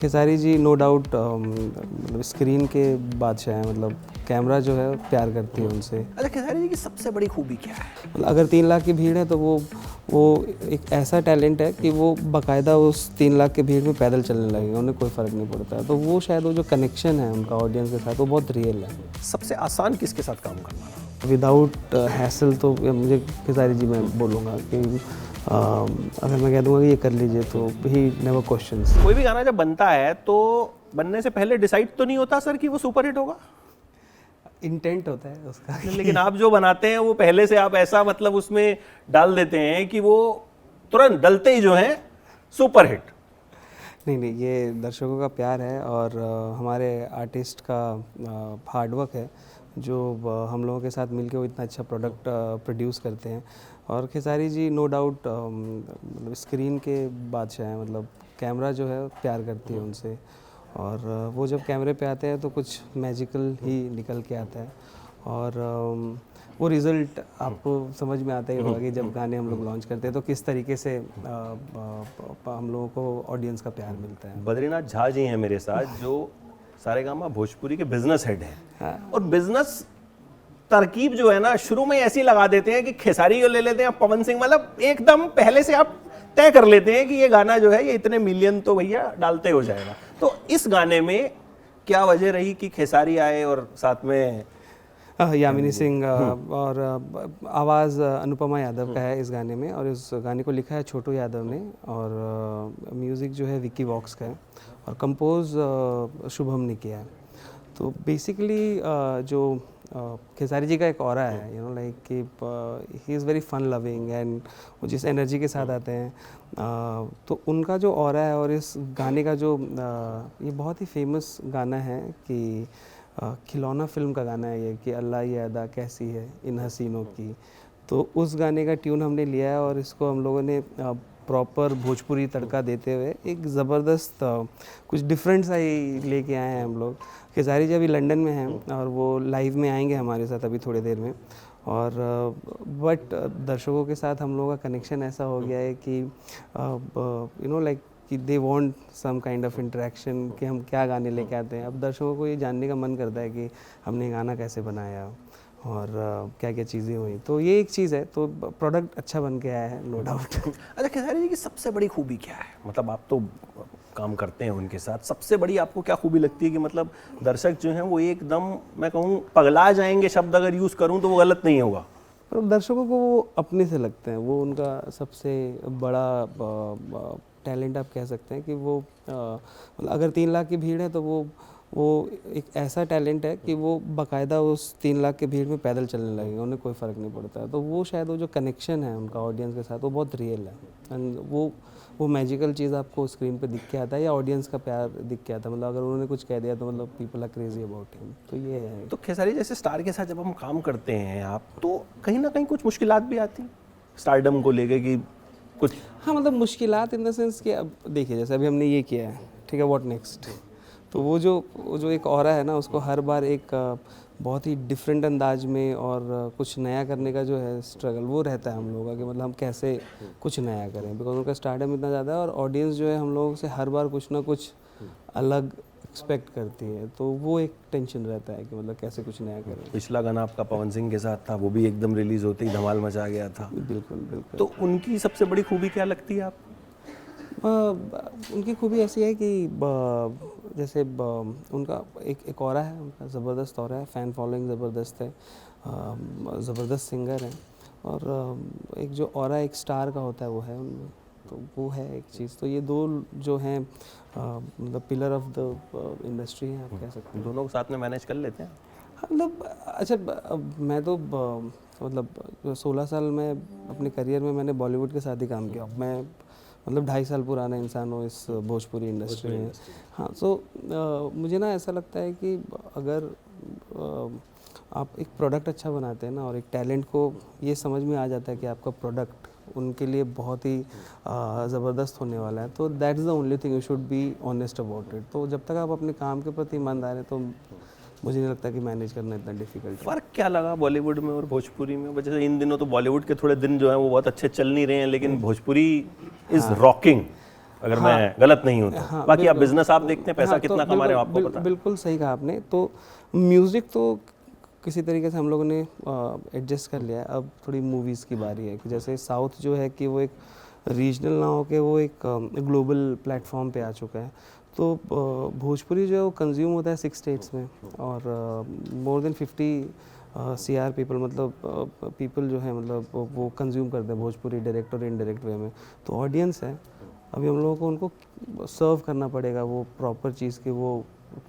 Khesari ji no doubt मतलब screen के बादशाह हैं। मतलब कैमरा जो है प्यार करती है उनसे। अच्छा, खेसारी जी की सबसे बड़ी खूबी क्या है? मतलब अगर 3 लाख की भीड़ है तो वो एक ऐसा टैलेंट है कि वो बाकायदा उस 3 लाख की भीड़ में पैदल चलने लगेंगे, उन्हें कोई फ़र्क नहीं पड़ता। तो वो शायद वो जो कनेक्शन है उनका ऑडियंस के साथ वो बहुत रियल है। सबसे आसान किसके साथ काम करना? विदाउट हैसल तो मुझे खेसारी जी मैं बोलूँगा कि अगर मैं कह दूँगा कि ये कर लीजिए तो ही नेवर क्वेश्चंस। कोई भी गाना जब बनता है तो बनने से पहले डिसाइड तो नहीं होता सर कि वो सुपरहिट होगा? इंटेंट होता है उसका। लेकिन आप जो बनाते हैं वो पहले से आप ऐसा मतलब उसमें डाल देते हैं कि वो तुरंत डलते ही जो है सुपरहिट। नहीं, ये दर्शकों का प्यार है और हमारे आर्टिस्ट का हार्डवर्क है जो हम लोगों के साथ मिलके वो इतना अच्छा प्रोडक्ट प्रोड्यूस करते हैं। और खेसारी जी नो डाउट मतलब स्क्रीन के बादशाह हैं। मतलब कैमरा जो है प्यार करती है उनसे और वो जब कैमरे पे आते हैं तो कुछ मैजिकल ही निकल के आता है। और वो रिज़ल्ट आपको समझ में आता ही होगा कि जब गाने हम लोग लॉन्च करते हैं तो किस तरीके से हम लोगों को ऑडियंस का प्यार मिलता है। बद्रीनाथ झा जी हैं मेरे साथ जो सारेगामा भोजपुरी के बिजनेस हेड हैं। हाँ। और बिजनेस तरकीब जो है ना शुरू में ऐसी लगा देते हैं कि खेसारी को ले लेते हैं, पवन सिंह, मतलब एकदम पहले से आप तय कर लेते हैं कि ये गाना जो है ये इतने मिलियन तो भैया डालते हो जाएगा। तो इस गाने में क्या वजह रही कि खेसारी आए और साथ में यामिनी सिंह और आवाज़ अनुपमा यादव का है इस गाने में। और इस गाने को लिखा है छोटू यादव ने और म्यूज़िक जो है विक्की वॉक्स का है और कंपोज शुभम ने किया है। तो बेसिकली जो खेसारी जी का एक ऑरा है, यू नो लाइक कि he is very fun loving and वो जिस एनर्जी के साथ आते हैं तो उनका जो ऑरा है। और इस गाने का जो ये बहुत ही फेमस गाना है कि खिलौना फिल्म का गाना है ये कि अल्लाह ये अदा कैसी है इन हसीनों की। तो उस गाने का ट्यून हमने लिया है और इसको हम लोगों ने प्रॉपर भोजपुरी तड़का देते हुए एक ज़बरदस्त कुछ डिफरेंट सा ही लेके आए हैं हम लोग। खेसारी जी अभी लंदन में हैं और वो लाइव में आएंगे हमारे साथ अभी थोड़ी देर में। और बट दर्शकों के साथ हम लोगों का कनेक्शन ऐसा हो गया है कि यू नो लाइक कि they want some kind of interaction कि हम क्या गाने लेके आते हैं। अब दर्शकों को ये जानने का मन करता है कि हमने गाना कैसे बनाया और क्या क्या चीज़ें हुई। तो ये एक चीज़ है, तो प्रोडक्ट अच्छा बन के आया है नो डाउट। अच्छा, खेसारी जी की सबसे बड़ी खूबी क्या है? मतलब आप तो काम करते हैं उनके साथ, सबसे बड़ी आपको क्या खूबी लगती है कि मतलब दर्शक जो हैं वो एकदम, मैं कहूँ पगला जाएंगे, शब्द अगर यूज़ करूँ तो वो गलत नहीं होगा? पर दर्शकों को वो अपने से लगते हैं, वो उनका सबसे बड़ा टैलेंट आप कह सकते हैं कि वो मतलब अगर 3 लाख की भीड़ है तो वो एक ऐसा टैलेंट है कि वो बाकायदा उस 3 लाख की भीड़ में पैदल चलने लगेंगे, उन्हें कोई फ़र्क नहीं पड़ता। तो वो शायद वो जो कनेक्शन है उनका ऑडियंस के साथ वो बहुत रियल है एंड वो मैजिकल चीज़ आपको स्क्रीन पे दिख के आता है या ऑडियंस का प्यार दिख के आता है। मतलब अगर उन्होंने कुछ कह दिया तो मतलब people are crazy about him. तो ये है। तो खेसारी जैसे स्टार के साथ जब हम काम करते हैं आप, तो कहीं ना कहीं कुछ मुश्किलात भी आती हैं स्टारडम को लेके कि कुछ? हाँ, मतलब मुश्किलात इन द सेंस कि अब देखिए जैसे अभी हमने ये किया है, ठीक है, व्हाट नेक्स्ट। तो वो जो एक ऑरा है ना उसको हर बार एक बहुत ही डिफरेंट अंदाज में और कुछ नया करने का जो है स्ट्रगल वो रहता है हम लोगों का कि मतलब हम कैसे कुछ नया करें। बिकॉज उनका स्टारडम इतना ज़्यादा है और ऑडियंस जो है हम लोगों से हर बार कुछ ना कुछ अलग एक्सपेक्ट करती है। तो वो एक टेंशन रहता है कि मतलब कैसे कुछ नया करें। पिछला गाना आपका पवन सिंह के साथ था, वो भी एकदम रिलीज होते ही धमाल मचा गया था। बिल्कुल बिल्कुल। तो उनकी सबसे बड़ी खूबी क्या लगती है आपको? उनकी खूबी ऐसी है कि जैसे उनका एक ऑरा है, उनका ज़बरदस्त ऑरा है, फ़ैन फॉलोइंग ज़बरदस्त है, ज़बरदस्त सिंगर हैं और एक जो ऑरा एक स्टार का होता है वो है उनमें। तो वो है एक चीज़। तो ये दो जो हैं मतलब पिलर ऑफ द इंडस्ट्री हैं आप कह सकते हैं। दोनों को साथ में मैनेज कर लेते हैं? हाँ, मतलब अच्छा मैं तो मतलब 16 साल में अपने करियर में मैंने बॉलीवुड के साथ ही काम किया। मैं मतलब 2.5 साल पुराना इंसान हूँ इस भोजपुरी इंडस्ट्री में। हाँ, तो मुझे ना ऐसा लगता है कि अगर आप एक प्रोडक्ट अच्छा बनाते हैं ना और एक टैलेंट को ये समझ में आ जाता है कि आपका प्रोडक्ट उनके लिए बहुत ही ज़बरदस्त होने वाला है, तो that is the only thing you should be honest about it. तो जब तक आप अपने काम के प्रति ईमानदार हैं तो मुझे नहीं लगता कि मैनेज करना इतना डिफिकल्ट है। फर्क क्या लगा बॉलीवुड में और भोजपुरी में? जैसे इन दिनों तो बॉलीवुड के थोड़े दिन जो हैं वो बहुत अच्छे चल नहीं रहे हैं, लेकिन भोजपुरी इज रॉकिंग। अगर मैं गलत नहीं हूँ तो। हाँ, बाकी आप बिल्कुल। बिजनेस आप देखते हैं, पैसा हाँ, कितना तो कमा रहे हो आपको बिल्कुल, पता है। बिल्कुल सही कहा आपने। तो म्यूज़िक तो किसी तरीके से हम लोगों ने एडजस्ट कर लिया है। अब थोड़ी मूवीज़ की बारी है कि जैसे साउथ जो है कि वो एक रीजनल ना हो के वो एक ग्लोबल प्लेटफॉर्म पे आ चुका है। तो भोजपुरी जो है वो कंज्यूम होता है 6 स्टेट्स में, और मोर देन 50 CR पीपल, मतलब पीपल जो है, मतलब वो कंज्यूम करते हैं भोजपुरी डायरेक्ट और इनडायरेक्ट वे में। तो ऑडियंस है, अभी हम लोगों को उनको सर्व करना पड़ेगा वो प्रॉपर चीज़ कि वो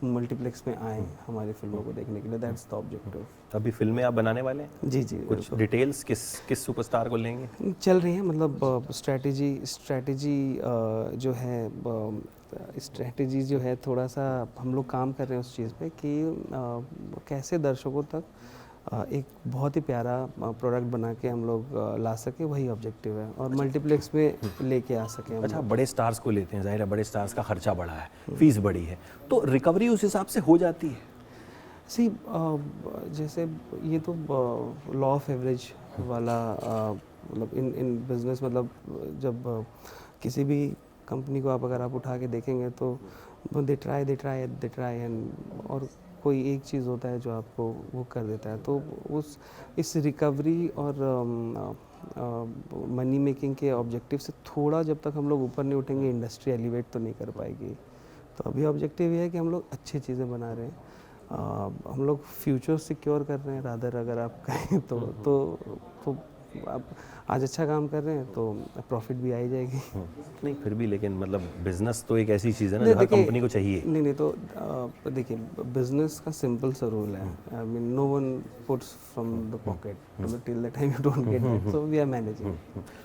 मल्टीप्लेक्स में आए हमारी फिल्मों को देखने के लिए। That's the objective. अभी फिल्में आप बनाने वाले हैं? जी जी, कुछ डिटेल्स किस किस सुपरस्टार को लेंगे? चल रही है, मतलब स्ट्रैटेजी जो है, स्ट्रैटेजी जो है, थोड़ा सा हम लोग काम कर रहे हैं उस चीज़ पे कि कैसे दर्शकों तक एक बहुत ही प्यारा प्रोडक्ट बना के हम लोग ला सके, वही ऑब्जेक्टिव है, और मल्टीप्लेक्स में लेके आ सके हम अच्छा, लोग। बड़े स्टार्स को लेते हैं, जाहिर है बड़े स्टार्स का खर्चा बढ़ा है, फीस बढ़ी है, तो रिकवरी उस हिसाब से हो जाती है? सी जैसे ये तो लॉ ऑफ एवरेज वाला, मतलब इन बिजनेस, मतलब जब किसी भी कंपनी को अगर आप उठा के देखेंगे तो दे ट्राई एंड, और कोई एक चीज़ होता है जो आपको वो कर देता है। तो उस इस रिकवरी और मनी मेकिंग के ऑब्जेक्टिव से थोड़ा जब तक हम लोग ऊपर नहीं उठेंगे, इंडस्ट्री एलिवेट तो नहीं कर पाएगी। तो अभी ऑब्जेक्टिव ये है कि हम लोग अच्छी चीज़ें बना रहे हैं, हम लोग फ्यूचर सिक्योर कर रहे हैं रादर, अगर आप कहें तो आप आज अच्छा काम कर रहे हैं तो प्रॉफिट भी आ ही जाएगी। नहीं फिर भी, लेकिन मतलब बिजनेस तो एक ऐसी चीज़ है ना नहीं, जो हर देखिए, कंपनी को चाहिए। नहीं तो देखिए, बिजनेस का सिंपल सा रूल है, I mean no one puts from the pocket till the time you don't get it, so we are managing.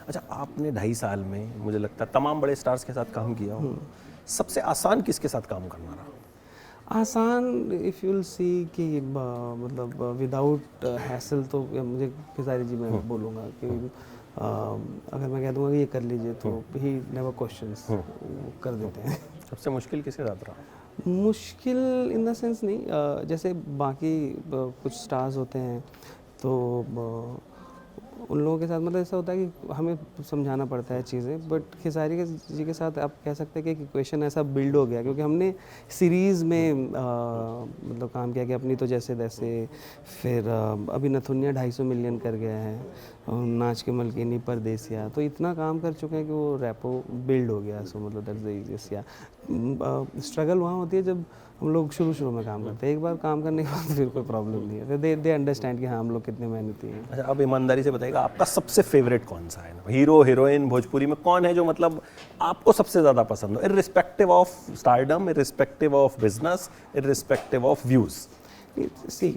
अच्छा, आपने 2.5 साल में मुझे लगता है तमाम बड़े स्टार्स के साथ काम किया हो, सबसे आसान किसके साथ काम करना रहा? आसान, इफ़ यू विल सी कि मतलब विदाउट हैसल, तो मुझे खेसारी जी मैं बोलूँगा कि अगर मैं कह दूँगा कि ये कर लीजिए तो ही नेवर क्वेश्चंस कर देते हैं। सबसे मुश्किल किसके साथ रहा? मुश्किल इन द सेंस नहीं, जैसे बाकी कुछ स्टार्स होते हैं तो उन लोगों के साथ मतलब ऐसा होता है कि हमें समझाना पड़ता है चीज़ें, बट खेसारी जी के साथ आप कह सकते हैं कि एक इक्वेशन ऐसा बिल्ड हो गया, क्योंकि हमने सीरीज़ में मतलब काम किया कि अपनी तो जैसे तैसे, फिर अभी नथुनिया 250 मिलियन कर गया है, नाच के मलकिनी, परदेसिया, तो इतना काम कर चुके हैं कि वो रैपो बिल्ड हो गया। सो मतलब दैट्स द इजीएस्ट। या स्ट्रगल वहाँ होती है जब हम लोग शुरू में काम करते हैं, एक बार काम करने के बाद फिर कोई प्रॉब्लम नहीं है, फिर दे अंडरस्टैंड कि हाँ हम लोग कितने मेहनती हैं। अच्छा, अब ईमानदारी से बताइएगा, आपका सबसे फेवरेट कौन सा है? हीरो हीरोइन भोजपुरी में कौन है जो मतलब आपको सबसे ज़्यादा पसंद हो, irrespective of stardom, irrespective of business, irrespective of views? See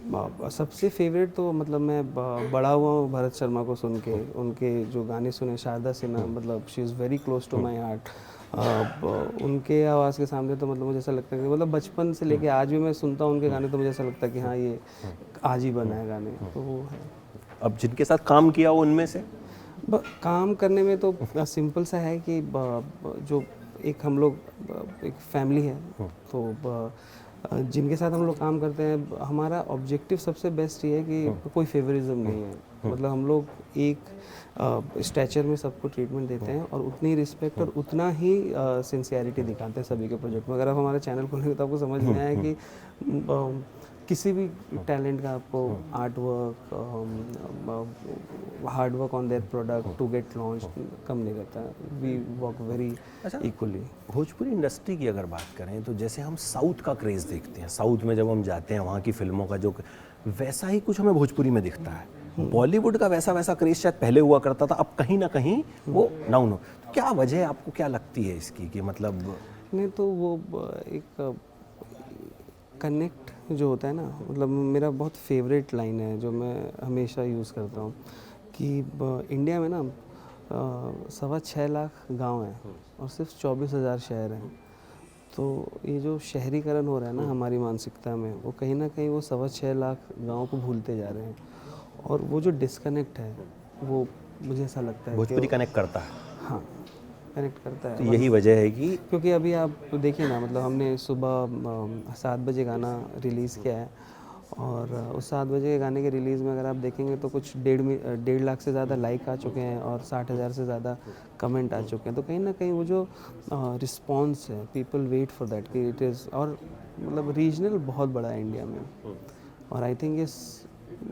सबसे फेवरेट तो मतलब मैं बड़ा हुआ हूँ भरत शर्मा को सुन के, उनके जो गाने सुने, शारदा सिन्हा, मतलब she is very close to my heart. उनके आवाज़ के सामने तो मतलब मुझे ऐसा लगता है कि मतलब बचपन से लेके आज भी मैं सुनता हूँ उनके गाने, तो मुझे ऐसा लगता है कि हाँ ये आज ही बना है गाने, तो वो है। अब जिनके साथ काम किया हो उनमें से? काम करने में तो सिंपल सा है कि जो एक हम लोग एक फैमिली है, तो जिनके साथ हम लोग काम करते हैं, हमारा ऑब्जेक्टिव सबसे बेस्ट ये है कि कोई फेवरिज्म नहीं है, मतलब हम लोग एक स्टैचर में सबको ट्रीटमेंट देते हैं और उतनी रिस्पेक्ट और उतना ही सिंसियरिटी दिखाते हैं सभी के प्रोजेक्ट में। अगर आप हमारा चैनल खोलेंगे तो आपको समझ में आए कि किसी भी टैलेंट का आपको art work, hard work on their product to get launch कम नहीं करता। We work very equally. Bhojpuri industry की अगर बात करें तो जैसे हम साउथ का क्रेज़ देखते हैं, साउथ में जब हम जाते हैं वहाँ की फिल्मों का जो, वैसा ही कुछ हमें भोजपुरी में दिखता है। बॉलीवुड का वैसा क्रेज़ शायद पहले हुआ करता था, अब कहीं ना कहीं वो डाउन हो। तो क्या वजह है, आपको क्या लगती है इसकी कि मतलब? नहीं तो वो एक कनेक्ट जो होता है ना, मतलब मेरा बहुत फेवरेट लाइन है जो मैं हमेशा यूज़ करता हूँ कि इंडिया में ना 6.25 लाख गांव हैं और सिर्फ 24,000 शहर हैं। तो ये जो शहरीकरण हो रहा है ना हमारी मानसिकता में, वो कहीं ना कहीं वो 6.25 लाख गाँव को भूलते जा रहे हैं, और वो जो डिस्कनेक्ट है वो मुझे ऐसा लगता है भोजपुरी कनेक्ट करता है। हाँ, कनेक्ट करता है। तो यही वजह है कि क्योंकि अभी आप देखिए ना, मतलब हमने सुबह 7 बजे गाना रिलीज़ किया है और उस 7 बजे के गाने के रिलीज़ में अगर आप देखेंगे तो कुछ 1.5 लाख से ज़्यादा लाइक आ चुके हैं और 60,000 से ज़्यादा कमेंट आ चुके हैं। तो कहीं ना कहीं वो जो रिस्पॉन्स है, पीपल वेट फॉर दैट कि इट इज़, और मतलब रीजनल बहुत बड़ा है इंडिया में, और आई थिंक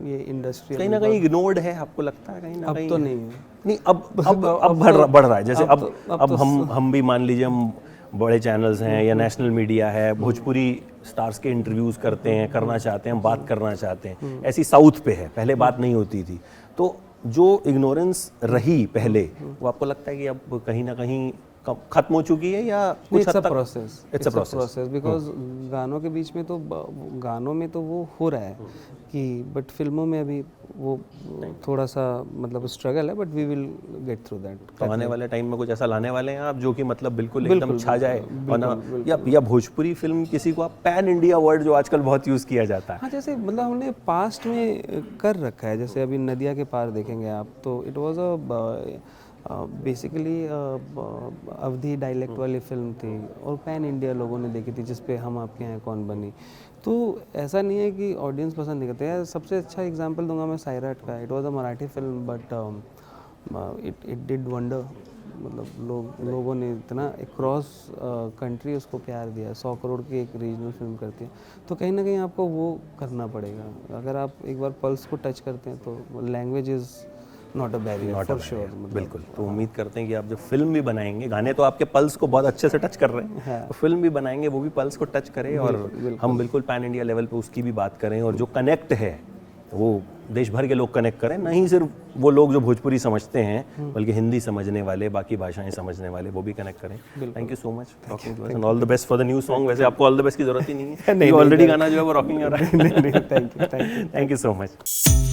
ये इंडस्ट्री कहीं ना कहीं इग्नोर्ड है, आपको लगता है कहीं ना कहीं? अब तो नहीं है। नहीं, अब बढ़ रहा है। जैसे अब हम भी मान लीजिए, हम बड़े चैनल्स हैं या नेशनल मीडिया है, भोजपुरी स्टार्स के इंटरव्यूज़ करते हैं, करना चाहते हैं, बात करना चाहते हैं। ऐसी साउथ पे है, पहले बात नहीं होती थी। तो जो इग्नोरेंस रही पहले, वो आपको लगता है कि अब कहीं ना कहीं खत्म हो चुकी है, या कुछ हद तक? इट्स अ प्रोसेस बिकॉज गानों के बीच में तो गानों में तो वो हो रहा है कि, बट फिल्मों में अभी वो थोड़ा सा मतलब स्ट्रगल है, but we will get through that. तो आने वाले टाइम में कुछ ऐसा लाने वाले हैं आप जो कि मतलब बिल्कुल एकदम छा जाए, और ना या भोजपुरी फिल्म किसी को आप पैन इंडिया वर्ड जो आजकल बहुत यूज़ किया जाता है? हाँ, जैसे मतलब हमने पास्ट में कर रखा है, जैसे अभी नदिया के पार देखेंगे आप, तो it was a basically Awadhi dialect वाली फिल्म थी और पैन इंडिया लोगों ने देखी थी, जिस पे हम आपके यहाँ कौन बनी। तो ऐसा नहीं है कि ऑडियंस पसंद नहीं करते हैं। सबसे अच्छा एग्जांपल दूंगा मैं सैराट का। It was a Marathi film but it did wonder. मतलब लोगों ने इतना अक्रॉस कंट्री उसको प्यार दिया। 100 करोड़ की एक रीजनल फिल्म करती है, तो कहीं ना कहीं आपको वो करना पड़ेगा। अगर आप एक बार पल्स को टच करते हैं तो language is not a barrier for sure. बिल्कुल। तो उम्मीद करते हैं कि आप जब फिल्म भी बनाएंगे, गाने तो आपके पल्स को बहुत अच्छे से टच कर रहे हैं, तो फिल्म भी बनाएंगे वो भी पल्स को टच करे, और हम बिल्कुल पैन इंडिया लेवल पे उसकी भी बात करें, और जो कनेक्ट है वो देश भर के लोग कनेक्ट करें, नहीं सिर्फ वो लोग जो भोजपुरी समझते हैं, बल्कि हिंदी समझने वाले, बाकी भाषाएं समझने वाले, वो भी कनेक्ट करें। Thank you so much talking to us, and all the best for the new song. वैसे आपको ऑल द बेस्ट की जरूरत ही नहीं है, ऑलरेडी गाना जो है वो रॉकिंग हो रहा है। Thank you so much.